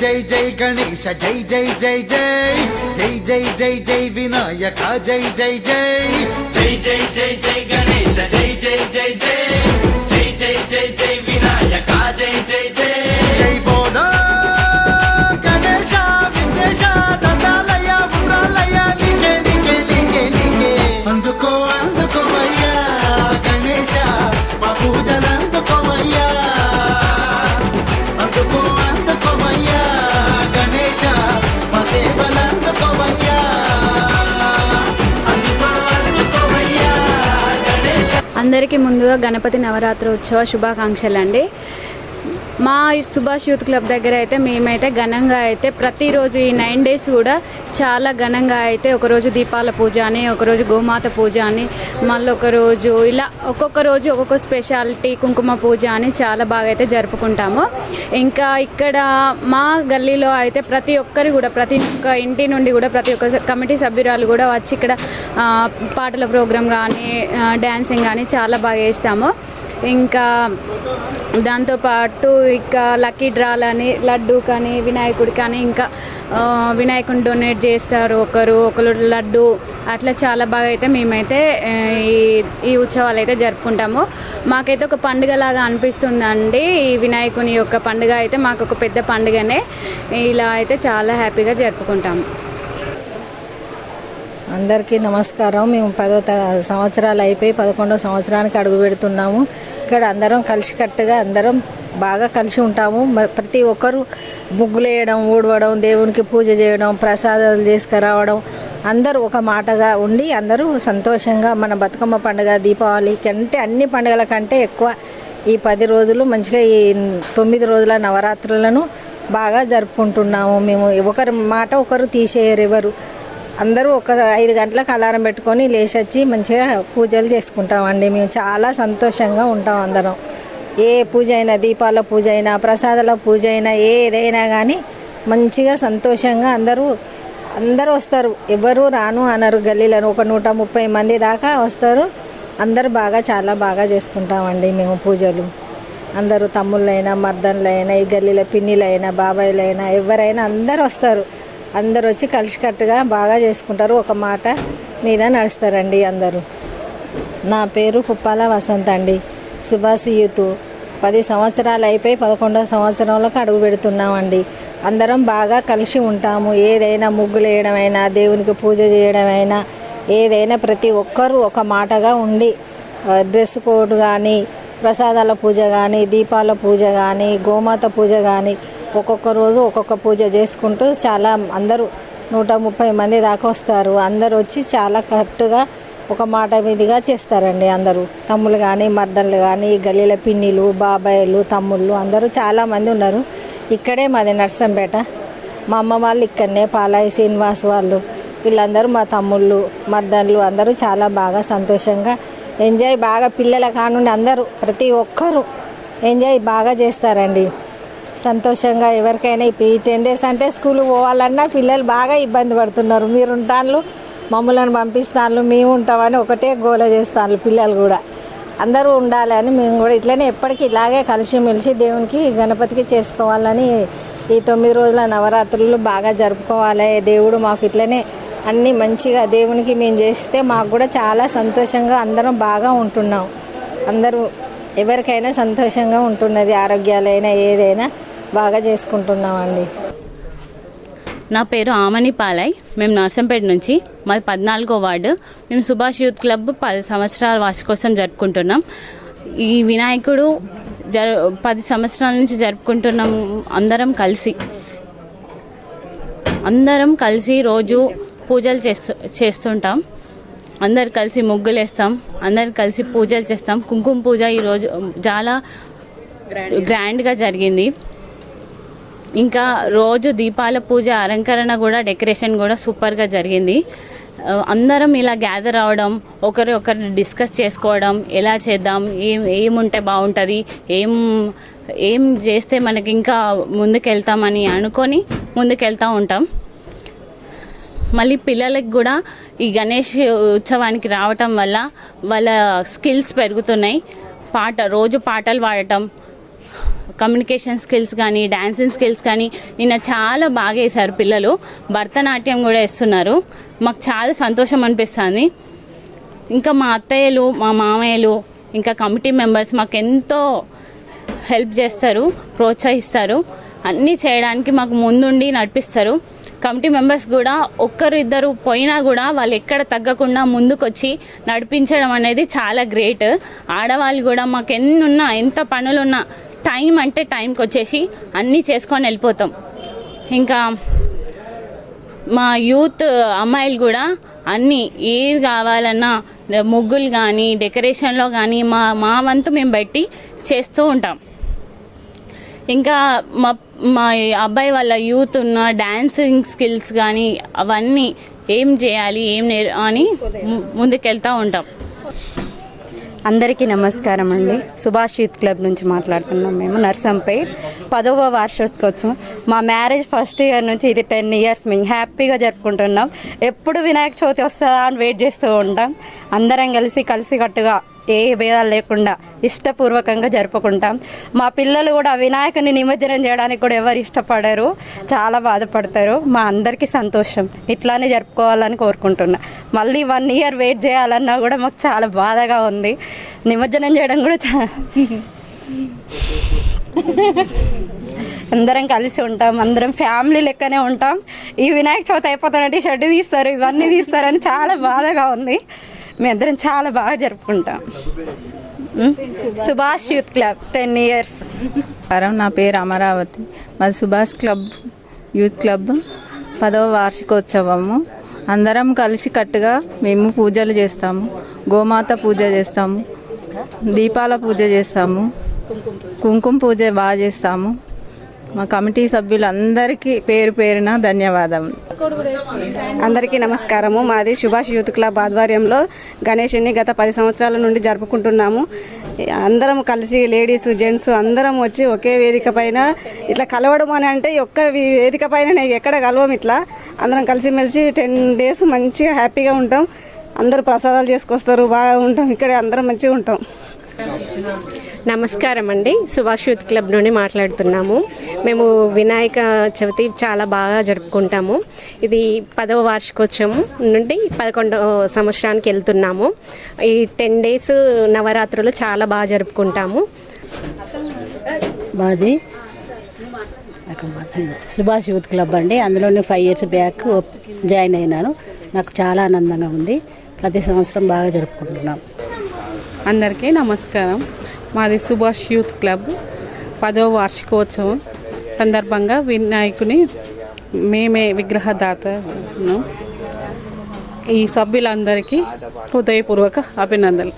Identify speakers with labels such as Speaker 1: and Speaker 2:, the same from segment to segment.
Speaker 1: జై జై గణేశ జై జై జై జై జై జై జై జై వినాయక జై జై జై జై జై జై జై గణేశ జై జై జై జై జై జై జై జై వినాయక జై జై జై జై బోలో గణేశ విఘ్నేశ దండాలయ ఉండ్రాలయ నీకే నీకే నీకే నీకే అందుకో అందుకోవయ్యా గణేశ మా పూజలు అందుకోవయ్యా అందుకో అందుకోవయ్యా గణేశ మా సేవలు అందుకోవయ్యా అందుకో అందుకోవయ్యా గణేశ.
Speaker 2: అందరికీ ముందుగా గణపతి నవరాత్రి ఉత్సవ శుభాకాంక్షలు అండి. మా సుభాష్ యూత్ క్లబ్ దగ్గర అయితే మేమైతే ఘనంగా అయితే ప్రతిరోజు ఈ 9 days కూడా చాలా ఘనంగా అయితే ఒకరోజు దీపాల పూజ అని, ఒకరోజు గోమాత పూజ అని, మళ్ళీ ఒకరోజు ఇలా ఒక్కొక్క రోజు ఒక్కొక్క స్పెషాలిటీ కుంకుమ పూజ అని చాలా బాగా అయితే జరుపుకుంటాము. ఇంకా ఇక్కడ మా గల్లీలో అయితే ప్రతి ఒక్కరు కూడా ప్రతి ఒక్క ఇంటి నుండి కూడా ప్రతి ఒక్క కమిటీ సభ్యురాలు కూడా వచ్చి ఇక్కడ పాటల ప్రోగ్రాం కానీ డ్యాన్సింగ్ కానీ చాలా బాగా వేస్తాము. ఇంకా దాంతోపాటు ఇక లక్కీ డ్రాలని లడ్డు కానీ వినాయకుడి కానీ ఇంకా వినాయకుడిని డొనేట్ చేస్తారు ఒకరు లడ్డు అట్లా చాలా బాగా అయితే మేమైతే ఈ ఉత్సవాలు అయితే జరుపుకుంటాము. మాకైతే ఒక పండుగలాగా అనిపిస్తుందండి. ఈ వినాయకుని యొక్క పండుగ అయితే మాకు ఒక పెద్ద పండుగనే. ఇలా అయితే చాలా హ్యాపీగా జరుపుకుంటాము.
Speaker 3: అందరికీ నమస్కారం. మేము 10వ సంవత్సరాలు అయిపోయి 11వ సంవత్సరానికి అడుగు పెడుతున్నాము. ఇక్కడ అందరం కలిసికట్టుగా అందరం బాగా కలిసి ఉంటాము. ప్రతి ఒక్కరు ముగ్గులు వేయడం, ఊడవడం, దేవునికి పూజ చేయడం, ప్రసాదాలు చేసుకురావడం, అందరూ ఒక మాటగా ఉండి అందరూ సంతోషంగా మన బతుకమ్మ పండుగ దీపావళి కంటే అన్ని పండుగల కంటే ఎక్కువ ఈ 10 రోజులు మంచిగా ఈ 9 రోజుల నవరాత్రులను బాగా జరుపుకుంటున్నాము. మేము ఒకరి మాట ఒకరు తీసేయరు ఎవరు. అందరూ ఒక 5 గంటలకు అలారం పెట్టుకొని లేచొచ్చి మంచిగా పూజలు చేసుకుంటామండి. మేము చాలా సంతోషంగా ఉంటాం అందరం. ఏ పూజ అయినా, దీపాల పూజ అయినా, ప్రసాదాల పూజ అయినా, ఏదైనా కానీ మంచిగా సంతోషంగా అందరూ వస్తారు. ఎవరు రాను అనరు. గల్లీలను ఒక 130 మంది దాకా వస్తారు. అందరూ చాలా బాగా చేసుకుంటామండి మేము పూజలు. అందరూ తమ్ముళ్ళైనా మర్దన్లైనా ఈ గల్లీల పిన్నిలైనా బాబాయిలైనా ఎవరైనా అందరూ వస్తారు. అందరు వచ్చి కలిసికట్టుగా బాగా చేసుకుంటారు. ఒక మాట మీద నడుస్తారండి అందరూ. నా పేరు పుప్పాల వసంత్ అండి. సుభాష్ యూత్ 10 సంవత్సరాలు అయిపోయి 11వ సంవత్సరంలోకి అడుగు పెడుతున్నామండి. అందరం బాగా కలిసి ఉంటాము. ఏదైనా ముగ్గులు వేయడమైనా, దేవునికి పూజ చేయడమైనా, ఏదైనా ప్రతి ఒక్కరూ ఒక మాటగా ఉండి డ్రెస్ కోడ్ కానీ, ప్రసాదాల పూజ కానీ, దీపాల పూజ కానీ, గోమాత పూజ కానీ ఒక్కొక్క రోజు ఒక్కొక్క పూజ చేసుకుంటూ చాలా అందరూ 130 మంది దాకా వస్తారు. అందరూ వచ్చి చాలా కరెక్ట్గా ఒక మాట మీదుగా చేస్తారండి. అందరూ తమ్ముళ్ళు కానీ మర్దన్లు కానీ గల్లీల పిన్నిలు బాబాయిలు తమ్ముళ్ళు అందరూ చాలామంది ఉన్నారు. ఇక్కడే మాది నర్సంపేట. మా అమ్మ వాళ్ళు ఇక్కడనే పాలాయి శ్రీనివాస్ వాళ్ళు వీళ్ళందరూ మా తమ్ముళ్ళు మర్దన్లు అందరూ చాలా బాగా సంతోషంగా ఎంజాయ్ బాగా పిల్లల కానుండి అందరూ ప్రతి ఒక్కరూ ఎంజాయ్ బాగా చేస్తారండి. సంతోషంగా ఎవరికైనా ఇప్పుడు ఈ 10 days అంటే స్కూల్ పోవాలన్నా పిల్లలు బాగా ఇబ్బంది పడుతున్నారు. మీరు ఉంటాను మమ్మల్ని పంపిస్తాను మేము ఉంటామని ఒకటే గోల చేస్తాను. పిల్లలు కూడా అందరూ ఉండాలని మేము కూడా ఇట్లనే ఎప్పటికీ ఇలాగే కలిసిమెలిసి దేవునికి గణపతికి చేసుకోవాలని ఈ 9 రోజుల నవరాత్రులు బాగా జరుపుకోవాలి. దేవుడు మాకు ఇట్లనే అన్నీ మంచిగా దేవునికి మేము చేస్తే మాకు కూడా చాలా సంతోషంగా అందరం బాగా ఉంటున్నాం. అందరూ ఎవరికైనా సంతోషంగా ఉంటున్నది. ఆరోగ్యాలైనా ఏదైనా బాగా చేసుకుంటున్నామండి.
Speaker 4: నా పేరు ఆమని పాలయ్. మేము నర్సంపేట నుంచి. మాది 14వ వార్డు. మేము సుభాష్ యూత్ క్లబ్ 10 సంవత్సరాల వార్షికోత్సవం జరుపుకుంటున్నాం. ఈ వినాయకుడు 10 సంవత్సరాల నుంచి జరుపుకుంటున్నాం. అందరం కలిసి రోజు పూజలు చేస్తుంటాం. అందరు కలిసి ముగ్గులు వేస్తాం. అందరు కలిసి పూజలు చేస్తాం. కుంకుమ పూజ ఈరోజు చాలా గ్రాండ్గా జరిగింది. ఇంకా రోజు దీపాల పూజ అలంకరణ కూడా డెకరేషన్ కూడా సూపర్గా జరిగింది. అందరం ఇలా గ్యాదర్ అవ్వడం, ఒకరు డిస్కస్ చేసుకోవడం, ఎలా చేద్దాం, ఏముంటే బాగుంటుంది, ఏం చేస్తే మనకి ఇంకా ముందుకెళ్తామని అనుకొని ముందుకెళ్తూ ఉంటాం. మళ్ళీ పిల్లలకి కూడా ఈ గణేష్ ఉత్సవానికి రావటం వల్ల వాళ్ళ స్కిల్స్ పెరుగుతున్నాయి. రోజు పాటలు పాడటం, కమ్యూనికేషన్ స్కిల్స్ కానీ డాన్సింగ్ స్కిల్స్ కానీ నిన్న చాలా బాగా వేశారు పిల్లలు. భరతనాట్యం కూడా వేస్తున్నారు. మాకు చాలా సంతోషం అనిపిస్తుంది. ఇంకా మా అత్తయ్యలు, మా మామయ్యలు, ఇంకా కమిటీ మెంబర్స్ మాకు ఎంతో హెల్ప్ చేస్తారు, ప్రోత్సహిస్తారు. అన్నీ చేయడానికి మాకు ముందుండి నడిపిస్తారు. కమిటీ మెంబర్స్ కూడా ఒక్కరు ఇద్దరు పోయినా కూడా వాళ్ళు ఎక్కడ తగ్గకుండా ముందుకొచ్చి నడిపించడం అనేది చాలా గ్రేట్. ఆడవాళ్ళు కూడా మాకు ఎన్నున్నా, ఎంత పనులున్నా టైం అంటే టైంకి వచ్చేసి అన్నీ చేసుకొని వెళ్ళిపోతాం. ఇంకా మా యూత్ అమ్మాయిలు కూడా అన్నీ ఏది కావాలన్నా ముగ్గులు కానీ డెకరేషన్లో కానీ మా వంతు మేము బట్టి చేస్తూ ఉంటాం. ఇంకా మా అబ్బాయి వాళ్ళ యూత్ ఉన్న డాన్సింగ్ స్కిల్స్ కానీ అవన్నీ ఏం చేయాలి అని ముందుకెళ్తూ ఉంటాం.
Speaker 5: అందరికీ నమస్కారం అండి. సుభాష్ యూత్ క్లబ్ నుంచి మాట్లాడుతున్నాం. మేము నర్సంపేట్ 10వ వార్షికోత్సవం. మా మ్యారేజ్ ఫస్ట్ ఇయర్ నుంచి ఇది 10 ఇయర్స్ మేము హ్యాపీగా జరుపుకుంటున్నాం. ఎప్పుడు వినాయక చవితి వస్తుందా అని వెయిట్ చేస్తూ ఉంటాం. అందరం కలిసికట్టుగా ఏ భేదాలు లేకుండా ఇష్టపూర్వకంగా జరుపుకుంటాం. మా పిల్లలు కూడా వినాయకుని నిమజ్జనం చేయడానికి కూడా ఎవరు ఇష్టపడరు, చాలా బాధపడతారు. మా అందరికీ సంతోషం. ఇట్లానే జరుపుకోవాలని కోరుకుంటున్నా. మళ్ళీ 1 ఇయర్ వెయిట్ చేయాలన్నా కూడా మాకు చాలా బాధగా ఉంది. నిమజ్జనం చేయడం కూడా అందరం కలిసి ఉంటాం. అందరం ఫ్యామిలీ లెక్కనే ఉంటాం. ఈ వినాయక చవితి అయిపోతానంటే షెడ్ తీస్తారు, ఇవన్నీ తీస్తారని చాలా బాధగా ఉంది. మేమందరం చాలా బాగా జరుపుకుంటాం. Subhash youth club 10 years.
Speaker 6: నా పేరు అమరావతి. మాది సుభాష్ క్లబ్ యూత్ క్లబ్ 10వ వార్షికోత్సవము. అందరం కలిసి కట్టుగా మేము పూజలు చేస్తాము. గోమాత పూజ చేస్తాము, దీపాల పూజ చేస్తాము, కుంకుమ పూజ బాగా చేస్తాము. మా కమిటీ సభ్యులందరికీ పేరు పేరున ధన్యవాదములు.
Speaker 7: అందరికీ నమస్కారము. మాది సుభాష్ యూత్ క్లబ్ ఆధ్వర్యంలో గణేషుని గత 10 సంవత్సరాల నుండి జరుపుకుంటున్నాము. అందరం కలిసి లేడీస్ జెంట్స్ అందరం వచ్చి ఒకే వేదిక పైన ఇట్లా కలవడం అని అంటే ఒక్క వేదిక పైన ఎక్కడ కలవం. ఇట్లా అందరం కలిసిమెలిసి 10 డేస్ మంచిగా హ్యాపీగా ఉంటాం. అందరూ ప్రసాదాలు చేసుకొస్తారు, బాగా ఉంటాం. ఇక్కడ అందరం మంచిగా ఉంటాం.
Speaker 8: నమస్కారం అండి. సుభాష్ యూత్ క్లబ్ నుండి మాట్లాడుతున్నాము. మేము వినాయక చవితి చాలా బాగా జరుపుకుంటాము. ఇది 10వ వార్షికోత్సవం నుండి 11వ సంవత్సరానికి వెళ్తున్నాము. ఈ 10 డేస్ నవరాత్రులు చాలా బాగా జరుపుకుంటాము.
Speaker 9: మాది సుభాష్ యూత్ క్లబ్ అండి. అందులోనే 5 ఇయర్స్ బ్యాక్ జాయిన్ అయినాను. నాకు చాలా ఆనందంగా ఉంది. ప్రతి సంవత్సరం బాగా జరుపుకుంటున్నాం.
Speaker 10: అందరికీ నమస్కారం. మాది సుభాష్ యూత్ క్లబ్ 10వ వార్షికోత్సవం సందర్భంగా వినాయకుని మేమే విగ్రహదాతను. ఈ సభ్యులందరికీ హృదయపూర్వక అభినందనలు.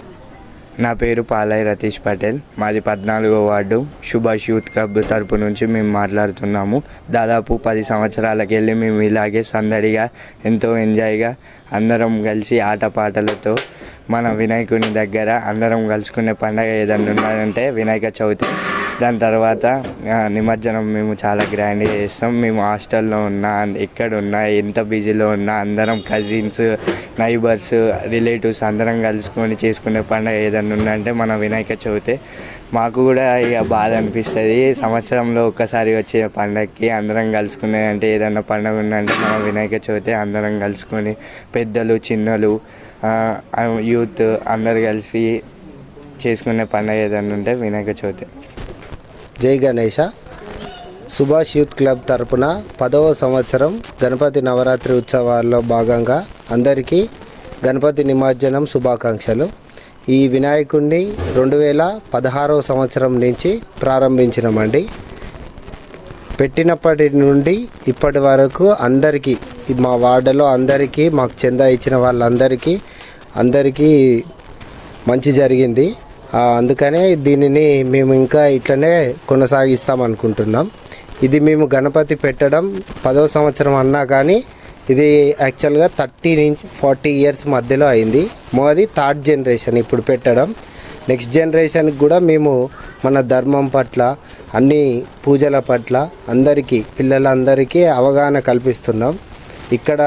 Speaker 11: నా పేరు పాలై రతీష్ పటేల్. మాది 14వ వార్డు సుభాష్ యూత్ క్లబ్ తరపు నుంచి మేము మాట్లాడుతున్నాము. దాదాపు 10 సంవత్సరాలకు వెళ్ళి మేము ఇలాగే సందడిగా ఎంతో ఎంజాయ్గా అందరం కలిసి ఆటపాటలతో మన వినాయకుని దగ్గర అందరం కలుసుకునే పండగ ఏదన్నా ఉన్నదంటే వినాయక చవితి. దాని తర్వాత నిమజ్జనం మేము చాలా గ్రాండ్గా చేస్తాం. మేము హాస్టల్లో ఉన్నా, ఎక్కడున్నా, ఎంత బిజీలో ఉన్నా అందరం కజిన్స్, నైబర్స్, రిలేటివ్స్ అందరం కలుసుకొని చేసుకునే పండుగ ఏదన్నా ఉందంటే మన వినాయక చవితి. మాకు కూడా ఇక బాధ అనిపిస్తుంది. సంవత్సరంలో ఒక్కసారి వచ్చే పండగకి అందరం కలుసుకునేది అంటే ఏదన్నా పండుగ ఉందంటే మన వినాయక చవితి. అందరం కలుసుకొని పెద్దలు చిన్నలు యూత్ అందరు కలిసి చేసుకునే పండుగ ఏదన్నా ఉంటే వినాయక చవితి.
Speaker 12: జై గణేష. సుభాష్ యూత్ క్లబ్ తరపున 10వ సంవత్సరం గణపతి నవరాత్రి ఉత్సవాల్లో భాగంగా అందరికీ గణపతి నిమజ్జనం శుభాకాంక్షలు. ఈ వినాయకుడిని 2016వ సంవత్సరం నుంచి ప్రారంభించినామండి. పెట్టినప్పటి నుండి ఇప్పటి వరకు అందరికీ, మా వార్డులో అందరికీ, మాకు చందా ఇచ్చిన వాళ్ళందరికీ మంచి జరిగింది. అందుకనే దీనిని మేము ఇంకా ఇట్లనే కొనసాగిస్తాం అనుకుంటున్నాం. ఇది మేము గణపతి పెట్టడం 10వ సంవత్సరం అన్నా కానీ ఇది యాక్చువల్గా 30 నుంచి 40 ఇయర్స్ మధ్యలో అయింది. మాది 3rd జనరేషన్ ఇప్పుడు పెట్టడం. నెక్స్ట్ జనరేషన్కి కూడా మేము మన ధర్మం పట్ల, అన్ని పూజల పట్ల అందరికీ, పిల్లలందరికీ అవగాహన కల్పిస్తున్నాం. ఇక్కడ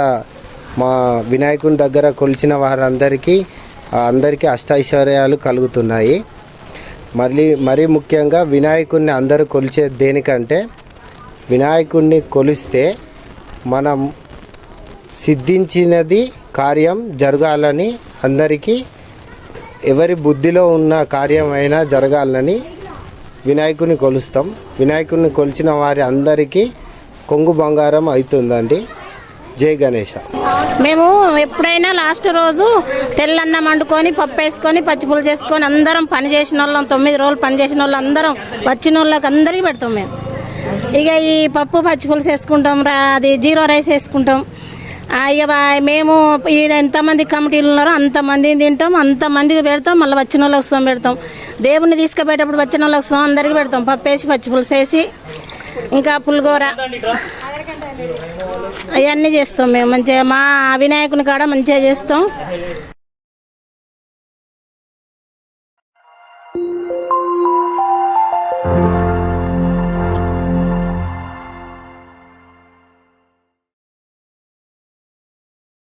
Speaker 12: మా వినాయకుని దగ్గర కొలిచిన వారందరికీ అష్టైశ్వర్యాలు కలుగుతున్నాయి. మరీ ముఖ్యంగా వినాయకుడిని అందరూ కొలిచే దేనికంటే వినాయకుడిని కొలిస్తే మనం సిద్ధించినది కార్యం జరగాలని, అందరికీ ఎవరి బుద్ధిలో ఉన్న కార్యమైనా జరగాలని వినాయకుడిని కొలుస్తాం. వినాయకుడిని కొలిచిన వారి అందరికీ కొంగు బంగారం అవుతుందండి. జై గణేష.
Speaker 13: మేము ఎప్పుడైనా లాస్ట్ రోజు తెల్లన్నం వండుకొని పప్పు వేసుకొని పచ్చిపులు చేసుకొని అందరం పని చేసిన వాళ్ళం 9 రోజులు పని చేసిన వాళ్ళు అందరం వచ్చిన వాళ్ళకి అందరికీ పెడతాం. మేము ఇక ఈ పప్పు పచ్చిపులుసు వేసుకుంటాం, అది జీరో రైస్ వేసుకుంటాం. ఇక మేము ఈడ ఎంతమంది కమిటీలు ఉన్నారో అంతమందిని తింటాం, అంతమందికి పెడతాం. మళ్ళీ వచ్చిన వాళ్ళకి వస్తాం పెడతాం. దేవుణ్ణి తీసుకుపోయేటప్పుడు వచ్చిన వాళ్ళకి వస్తాం, అందరికీ పెడతాం. పప్పు వేసి పచ్చిపులుసు వేసి ఇంకా పులిగోర అవన్నీ చేస్తాం. మేము మంచిగా మా వినాయకుని కాడ మంచిగా చేస్తాం.